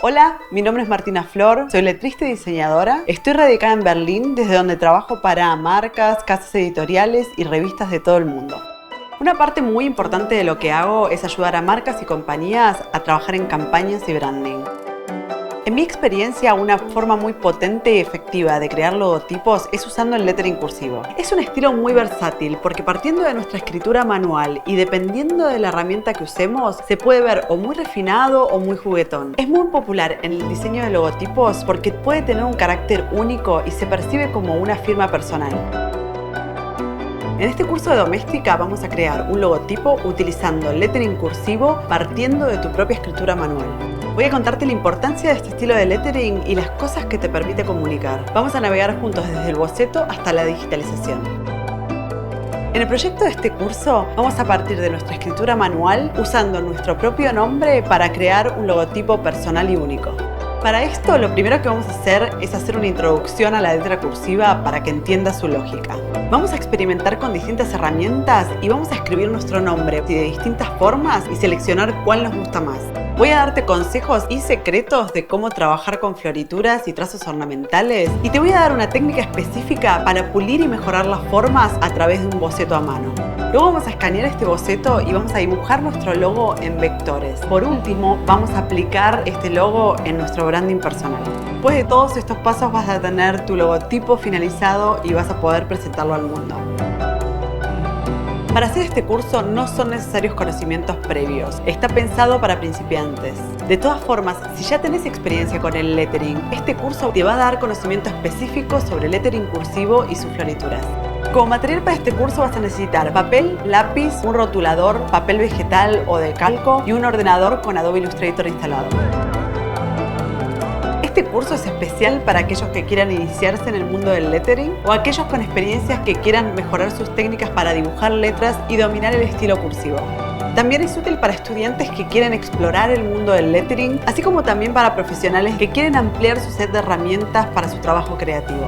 Hola, mi nombre es Martina Flor, soy letrista y diseñadora. Estoy radicada en Berlín, desde donde trabajo para marcas, casas editoriales y revistas de todo el mundo. Una parte muy importante de lo que hago es ayudar a marcas y compañías a trabajar en campañas y branding. En mi experiencia, una forma muy potente y efectiva de crear logotipos es usando el lettering cursivo. Es un estilo muy versátil porque partiendo de nuestra escritura manual y dependiendo de la herramienta que usemos, se puede ver o muy refinado o muy juguetón. Es muy popular en el diseño de logotipos porque puede tener un carácter único y se percibe como una firma personal. En este curso de doméstica vamos a crear un logotipo utilizando el lettering cursivo partiendo de tu propia escritura manual. Voy a contarte la importancia de este estilo de lettering y las cosas que te permite comunicar. Vamos a navegar juntos desde el boceto hasta la digitalización. En el proyecto de este curso vamos a partir de nuestra escritura manual usando nuestro propio nombre para crear un logotipo personal y único. Para esto, lo primero que vamos a hacer es hacer una introducción a la letra cursiva para que entiendas su lógica. Vamos a experimentar con distintas herramientas y vamos a escribir nuestro nombre de distintas formas y seleccionar cuál nos gusta más. Voy a darte consejos y secretos de cómo trabajar con florituras y trazos ornamentales y te voy a dar una técnica específica para pulir y mejorar las formas a través de un boceto a mano. Luego vamos a escanear este boceto y vamos a dibujar nuestro logo en vectores. Por último, vamos a aplicar este logo en nuestro branding personal. Después de todos estos pasos vas a tener tu logotipo finalizado y vas a poder presentarlo al mundo. Para hacer este curso no son necesarios conocimientos previos, está pensado para principiantes. De todas formas, si ya tenés experiencia con el lettering, este curso te va a dar conocimiento específico sobre el lettering cursivo y sus florituras. Como material para este curso vas a necesitar papel, lápiz, un rotulador, papel vegetal o de calco y un ordenador con Adobe Illustrator instalado. Este curso es especial para aquellos que quieran iniciarse en el mundo del lettering o aquellos con experiencias que quieran mejorar sus técnicas para dibujar letras y dominar el estilo cursivo. También es útil para estudiantes que quieren explorar el mundo del lettering, así como también para profesionales que quieren ampliar su set de herramientas para su trabajo creativo.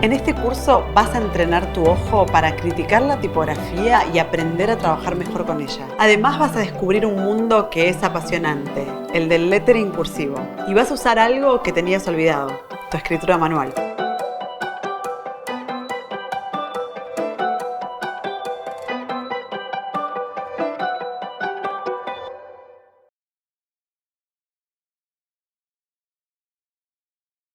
En este curso vas a entrenar tu ojo para criticar la tipografía y aprender a trabajar mejor con ella. Además vas a descubrir un mundo que es apasionante, el del lettering cursivo. Y vas a usar algo que tenías olvidado, tu escritura manual.